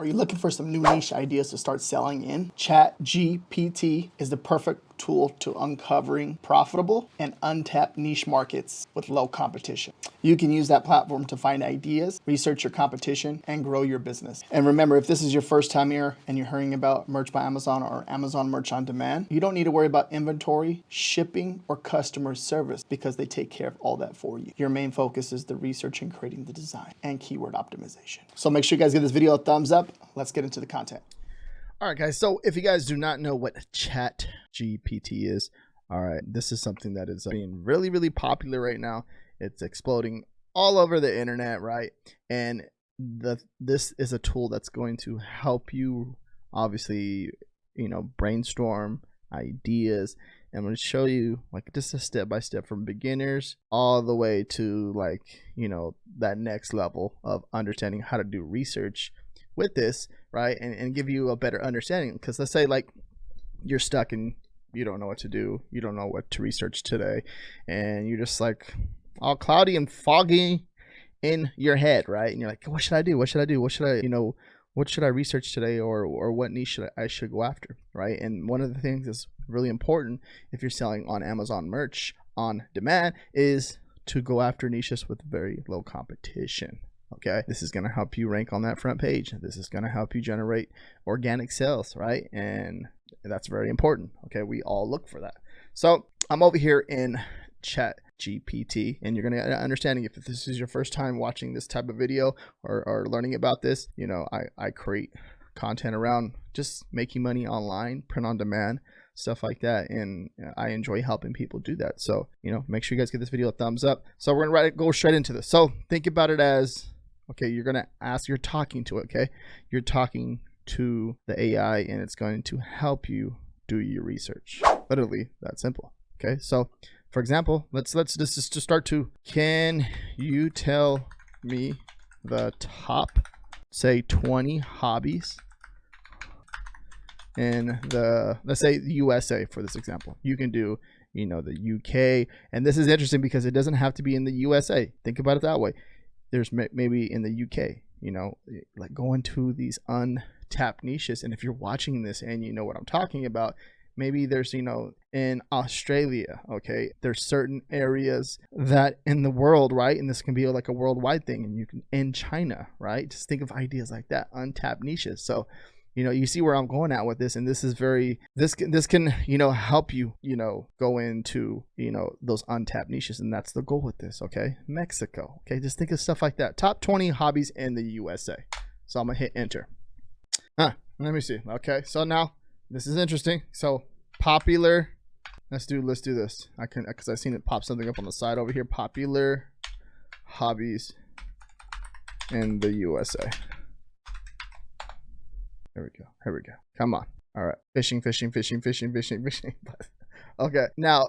Are you looking for some new niche ideas to start selling in? ChatGPT is the perfect tool to uncovering profitable and untapped niche markets with low competition. You can use that platform to find ideas, research your competition, and grow your business. And remember, if this is your first time here and you're hearing about Merch by Amazon or Amazon Merch on Demand, you don't need to worry about inventory, shipping, or customer service because they take care of all that for you. Your main focus is the research and creating the design and keyword optimization. So make sure you guys give this video a thumbs up. Let's get into the content. All right, guys. So if you guys do not know what ChatGPT is, all right, this is something that is being really, really popular right now. It's exploding all over the internet, right? And this is a tool that's going to help you, obviously, brainstorm ideas. And I'm going to show you like just a step by step from beginners all the way to that next level of understanding how to do research with this, right? And give you a better understanding. Because let's say like you're stuck and you don't know what to do, you don't know what to research today, and you're just like all cloudy and foggy in your head, right? And you're like, what should I do? What should I do? What should I research today, or what niche I should go after, right? And one of the things that's really important if you're selling on Amazon Merch on Demand is to go after niches with very low competition. Okay, this is going to help you rank on that front page. This is going to help you generate organic sales, right? And that's very important. Okay, we all look for that. So I'm over here in ChatGPT, and you're going to get an understanding if this is your first time watching this type of video or learning about this. I create content around just making money online, print on demand, stuff like that, and I enjoy helping people do that. So make sure you guys give this video a thumbs up. So we're gonna go straight into this. So think about it as, okay, you're gonna ask, you're talking to it, okay? You're talking to the AI, and it's going to help you do your research. Literally that simple. Okay, so for example, let's just to start to, can you tell me the top, say 20 hobbies in let's say the USA for this example. You can do the UK, and this is interesting because it doesn't have to be in the USA. Think about it that way. There's maybe in the UK, like going to these untapped niches. And if you're watching this and you know what I'm talking about, maybe there's in Australia, okay, there's certain areas that in the world, right, and this can be like a worldwide thing, and you can in China, right? Just think of ideas like that, untapped niches. So you see where I'm going at with this, and this is this can help you go into those untapped niches, and that's the goal with this. Okay, Mexico. Okay, just think of stuff like that. Top 20 hobbies in the USA. So I'm gonna hit enter. Let me see. Okay, so now this is interesting. So popular. Let's do this. Because I've seen it pop something up on the side over here. Popular hobbies in the USA. Here we go. Come on. All right. Fishing. Okay. Now,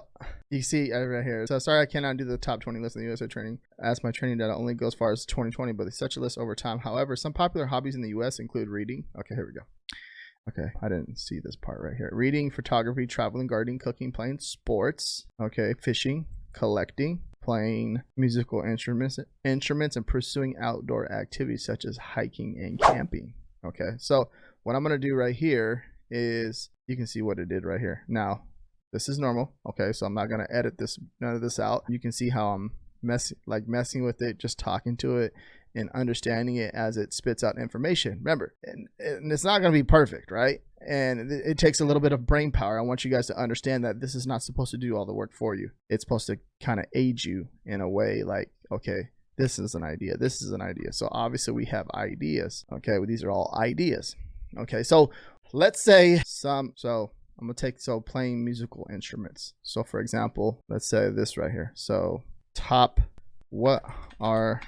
you see right here. So sorry I cannot do the top 20 list in the USA training, as my training data only goes far as 2020, but it's such a list over time. However, some popular hobbies in the US include reading. Okay, here we go. Okay, I didn't see this part right here. Reading, photography, traveling, gardening, cooking, playing sports. Okay, fishing, collecting, playing musical instruments, and pursuing outdoor activities such as hiking and camping. Okay, so what I'm going to do right here is, you can see what it did right here. Now, this is normal. Okay, so I'm not going to edit none of this out. You can see how I'm messing with it, just talking to it and understanding it as it spits out information. Remember, and it's not going to be perfect, right? And it takes a little bit of brain power. I want you guys to understand that this is not supposed to do all the work for you. It's supposed to kind of aid you in a way like, okay, this is an idea. This is an idea. So obviously we have ideas. Okay, well, these are all ideas. Okay, so let's say I'm gonna take playing musical instruments. So for example, let's say this right here. So what are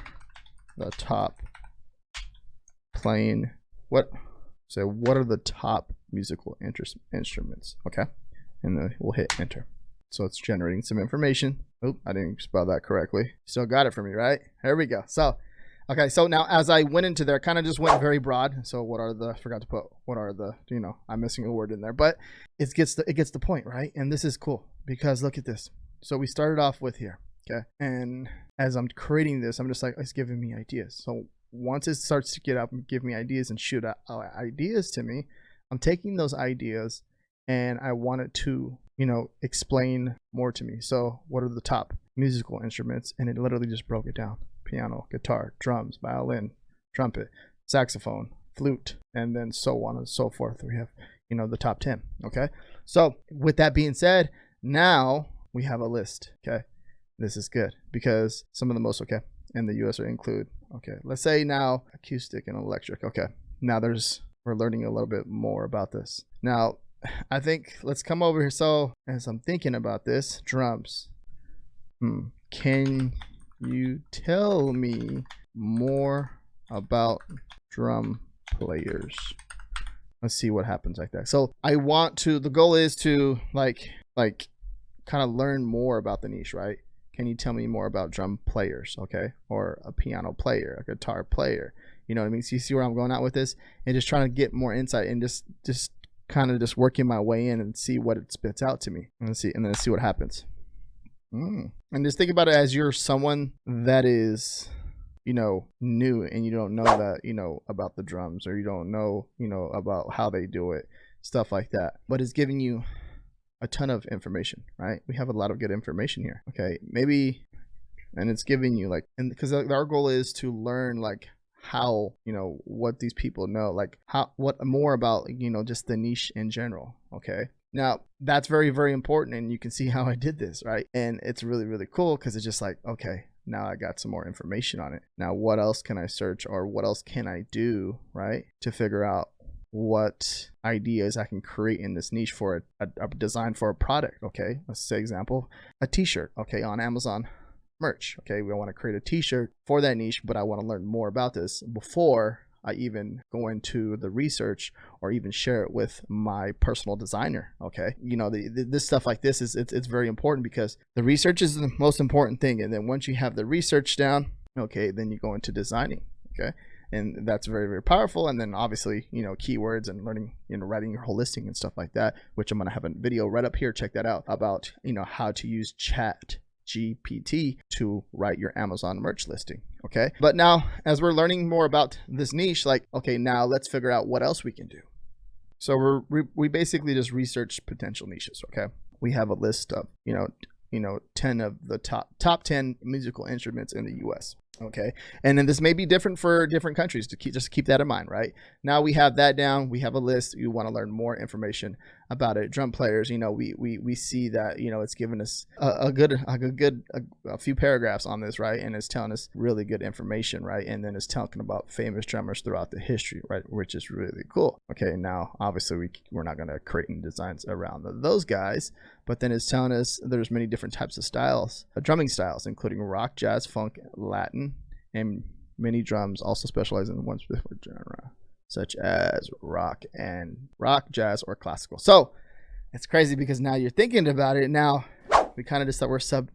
the top musical instruments? Okay, and then we'll hit enter. So it's generating some information. Oh, I didn't spell that correctly. Still got it for me, right? Here we go. So, okay. So now as I went into there, I kind of just went very broad. So I'm missing a word in there, but it gets the point, right? And this is cool because look at this. So we started off with here. Okay. And as I'm creating this, I'm just like, it's giving me ideas. So once it starts to get up and give me ideas and shoot out ideas to me, I'm taking those ideas and I want it to, explain more to me. So what are the top musical instruments? And it literally just broke it down: piano, guitar, drums, violin, trumpet, saxophone, flute, and then so on and so forth. We have, the top 10. Okay. So with that being said, now we have a list. Okay. This is good because some of the most, in the US include, let's say now acoustic and electric. Okay. Now we're learning a little bit more about this. Now, I think let's come over here. So as I'm thinking about this, drums. Can you tell me more about drum players? Let's see what happens like that. So the goal is to like kind of learn more about the niche, right? Can you tell me more about drum players? Okay. Or a piano player, a guitar player. You know what I mean? So you see where I'm going out with this, and just trying to get more insight and just kind of just working my way in and see what it spits out to me, and then see what happens. And just think about it as you're someone that is, new, and you don't know that, about the drums, or you don't know, about how they do it, stuff like that. But it's giving you a ton of information, right? We have a lot of good information here. Okay. Maybe, and it's giving you and because our goal is to learn how, what these people know, what more about, just the niche in general. Okay. Now that's very, very important. And you can see how I did this, right? And it's really, really cool because it's just okay, now I got some more information on it. Now, what else can I search, or what else can I do, right, to figure out what ideas I can create in this niche for a design for a product? Okay. Let's say example, a t-shirt, on Amazon merch. Okay. We want to create a t-shirt for that niche, but I want to learn more about this before I even go into the research or even share it with my personal designer. Okay. This stuff like this it's very important because the research is the most important thing. And then once you have the research down, okay, then you go into designing. Okay. And that's very, very powerful. And then obviously, keywords and learning, writing your whole listing and stuff like that, which I'm going to have a video right up here. Check that out about, how to use ChatGPT to write your Amazon merch listing. Okay. But now as we're learning more about this niche, now let's figure out what else we can do. So we basically just research potential niches. Okay. We have a list of, 10 of the top 10 musical instruments in the US. Okay. And then this may be different for different countries, to keep that in mind, right? Now we have that down. We have a list. You want to learn more information about it. Drum players, we see that, it's given us a few paragraphs on this, right? And it's telling us really good information, right? And then it's talking about famous drummers throughout the history, right? Which is really cool. Okay. Now, obviously we're not going to create any designs around those guys, but then it's telling us there's many different types of styles, drumming styles, including rock, jazz, funk, Latin, and many drums also specialize in one specific genre, such as rock, jazz, or classical. So it's crazy because now you're thinking about it. Now we kind of just thought we're sub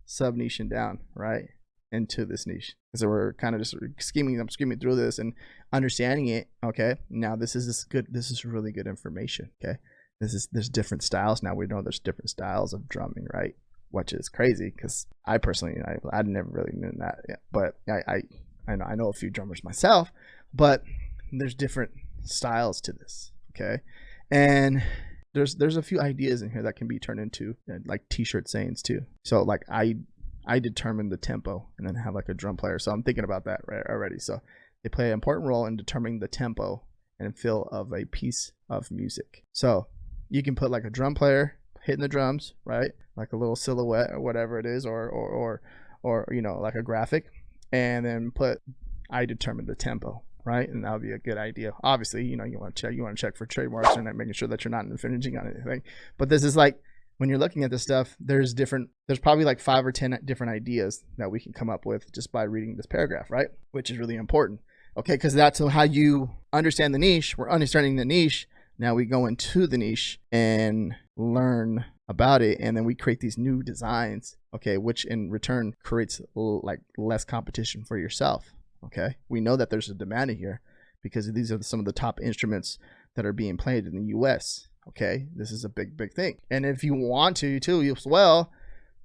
niching down, right, into this niche. So we're kind of just scheming through this and understanding it. Okay. Now this is really good information. Okay. There's different styles. Now we know there's different styles of drumming, right? Which is crazy because I personally, I never really knew that yet. But I know a few drummers myself, but there's different styles to this. Okay. And there's a few ideas in here that can be turned into t-shirt sayings too. So I determine the tempo and then have a drum player. So I'm thinking about that right already. So they play an important role in determining the tempo and feel of a piece of music. So you can put a drum player hitting the drums, right? Like a little silhouette or whatever it is, or a graphic, and then I determine the tempo, right? And that would be a good idea. Obviously, you want to check for trademarks and making sure that you're not infringing on anything. But this is when you're looking at this stuff, there's probably 5 or 10 different ideas that we can come up with just by reading this paragraph, right? Which is really important. Okay, because that's how you understand the niche. We're understanding the niche. Now we go into the niche and learn about it, and then we create these new designs, okay, which in return creates less competition for yourself. Okay, we know that there's a demand here because these are some of the top instruments that are being played in the US. Okay, this is a big thing. And if you want to too as well,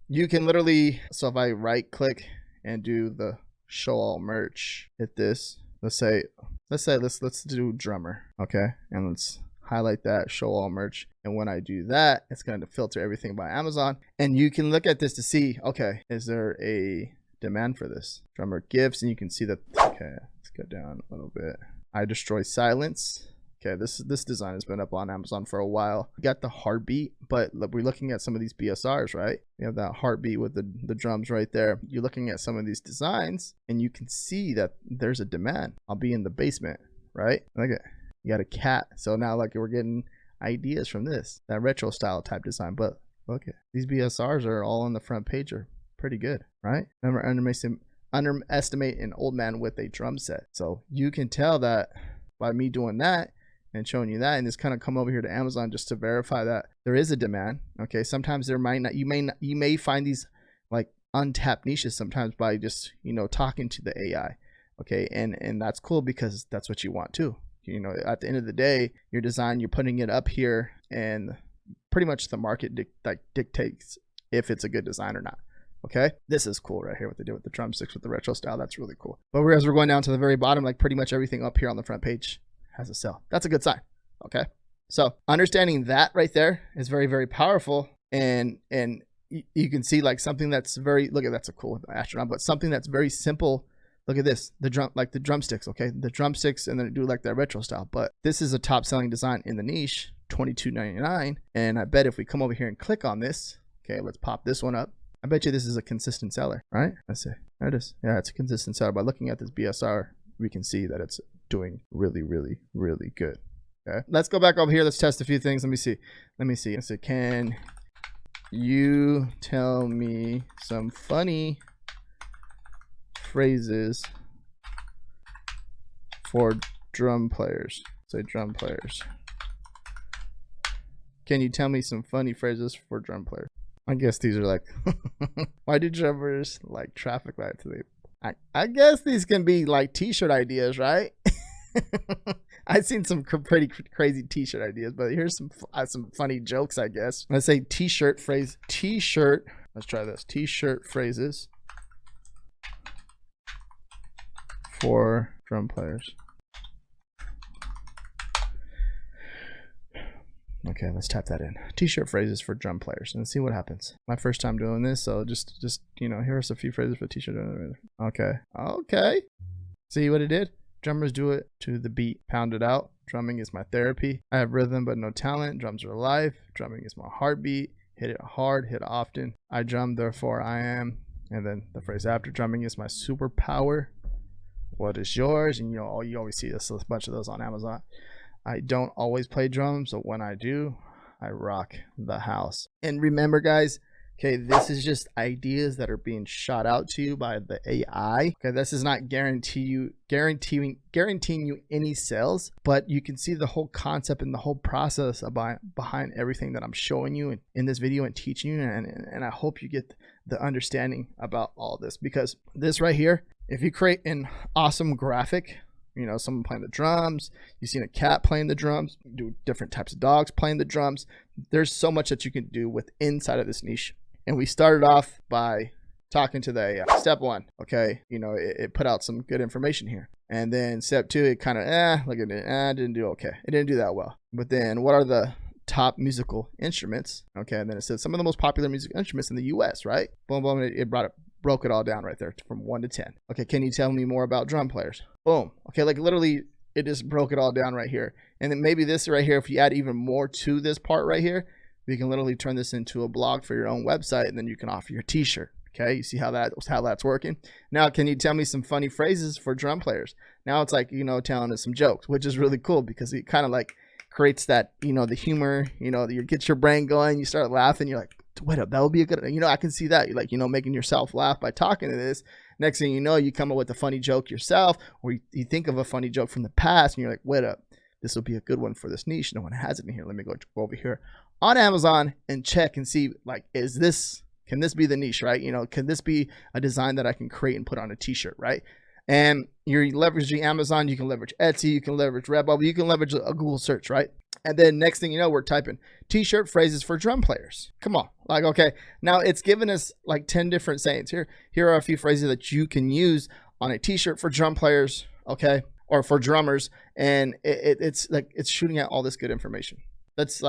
you can literally, so if I right click and do the show all merch. Hit this. Let's do drummer. Okay. And let's highlight that, show all merch. And when I do that, it's going to filter everything by Amazon. And you can look at this to see, okay, is there a demand for this? Drummer gifts, and you can see that, okay, let's go down a little bit. I destroy silence. Okay, this design has been up on Amazon for a while. We got the heartbeat, but we're looking at some of these BSRs, right? You have that heartbeat with the drums right there. You're looking at some of these designs, and you can see that there's a demand. I'll be in the basement, right? Look at, you got a cat. So now like we're getting ideas from this, that retro style type design. But look at these BSRs are all on the front page, are pretty good, right? Never underestimate an old man with a drum set. So you can tell that by me doing that and showing you that, and just kind of come over here to Amazon just to verify that there is a demand. Okay, sometimes there might not, you may find these like untapped niches sometimes by just, you know, talking to the AI. Okay, and that's cool because that's what you want too. You know, at the end of the day, your design, you're putting it up here, and pretty much the market dictates if it's a good design or not. Okay, this is cool right here, what they did with the drumsticks with the retro style. That's really cool. But as we're going down to the very bottom, like pretty much everything up here on the front page has a sell. That's a good sign. Okay, so understanding that right there is very, very powerful. And you can see like something that's very, look at, that's a cool astronaut, but something that's very simple. Look at this, the drumsticks. Okay, the drumsticks, and then do like that retro style. But this is a top selling design in the niche, $22.99. And I bet if we come over here and click on this, okay, let's pop this one up. I bet you this is a consistent seller, right? Let's see. There it is. Yeah, it's a consistent seller. By looking at this BSR, we can see that it's doing really, really, really good. Okay. Let's go back over here. Let's test a few things. Let me see. I said, can you tell me some funny phrases for drum players? Say drum players. Can you tell me some funny phrases for drum players? I guess these are like, why do drummers like traffic lights? I guess these can be like t-shirt ideas, right? I've seen some pretty crazy t-shirt ideas, but here's some funny jokes, I guess. Let's say t-shirt phrase, t-shirt. Let's try this. T-shirt phrases for drum players. Okay, let's type that in. T-shirt phrases for drum players and see what happens. My first time doing this, so just you know, here's a few phrases for t-shirt. Okay. See what it did? Drummers do it to the beat. Pound it out. Drumming is my therapy. I have rhythm but no talent. Drums are life. Drumming is my heartbeat. Hit it hard, hit it often. I drum, therefore I am. And then the phrase after, drumming is my superpower. What is yours? And you know, you always see this, a bunch of those on Amazon. I don't always play drums, but when I do, I rock the house. And remember, guys, okay, this is just ideas that are being shot out to you by the AI. Okay, this is not guaranteeing you any sales, but you can see the whole concept and the whole process behind everything that I'm showing you in this video and teaching you. And I hope you get the understanding about all this, because this right here, if you create an awesome graphic, you know, someone playing the drums, you've seen a cat playing the drums, you do different types of dogs playing the drums. There's so much that you can do with inside of this niche. And we started off by talking to the AI. Step one, okay, you know, it put out some good information here. And then step two, it kind of, look at it, didn't do okay. It didn't do that well. But then what are the top musical instruments? Okay, and then it says some of the most popular music instruments in the US, right? Boom, boom, it broke it all down right there from 1 to 10. Okay, can you tell me more about drum players? Boom. Okay, like literally it just broke it all down right here. And then maybe this right here, if you add even more to this part right here, we can literally turn this into a blog for your own website, and then you can offer your t-shirt. Okay, you see how that's working? Now, can you tell me some funny phrases for drum players? Now it's like, you know, telling us some jokes, which is really cool because it kind of like creates that, you know, the humor, you know, you get your brain going, you start laughing, you're like, wait up, that would be a good, you know, I can see that. You're like, you know, making yourself laugh by talking to this. Next thing you know, you come up with a funny joke yourself, or you think of a funny joke from the past and you're like, wait up, this will be a good one for this niche. No one has it in here. Let me go over here on Amazon and check and see, like, can this be the niche, right? You know, can this be a design that I can create and put on a t-shirt, right? And you're leveraging Amazon, you can leverage Etsy, you can leverage Redbubble, you can leverage a Google search, right? And then next thing you know, we're typing t-shirt phrases for drum players. Come on. Like, okay, now it's given us like 10 different sayings. Here are a few phrases that you can use on a t-shirt for drum players, okay, or for drummers, and it's like it's shooting out all this good information. That's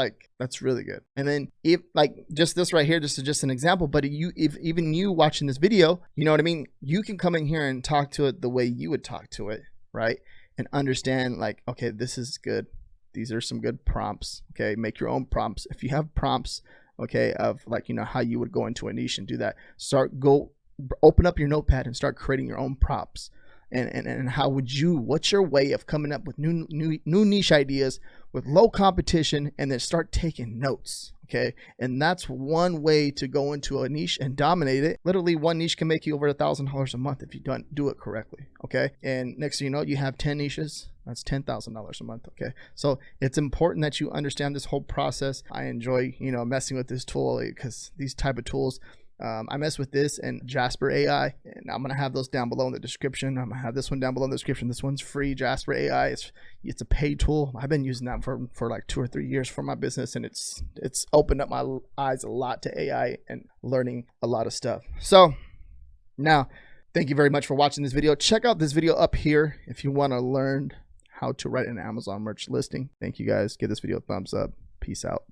really good. And then if like just this right here, this is just an example, but if even you watching this video, you know what I mean, you can come in here and talk to it the way you would talk to it, right? And understand like, okay, this is good. These are some good prompts. Okay, make your own prompts. If you have prompts, okay, of like, you know, how you would go into a niche and do that, open up your notepad and start creating your own prompts. And how would what's your way of coming up with new niche ideas with low competition, and then start taking notes, okay? And that's one way to go into a niche and dominate it. Literally one niche can make you over $1,000 a month if you don't do it correctly, okay? And next thing you know, you have 10 niches. That's $10,000 a month, okay? So it's important that you understand this whole process. I enjoy, you know, messing with this tool because these type of tools, I mess with this and Jasper AI, and I'm gonna have those down below in the description. I'm gonna have this one down below in the description. This one's free. Jasper AI. It's a paid tool. I've been using that for like 2 or 3 years for my business, and it's opened up my eyes a lot to AI and learning a lot of stuff. So now, thank you very much for watching this video. Check out this video up here if you want to learn how to write an Amazon merch listing. Thank you guys. Give this video a thumbs up. Peace out.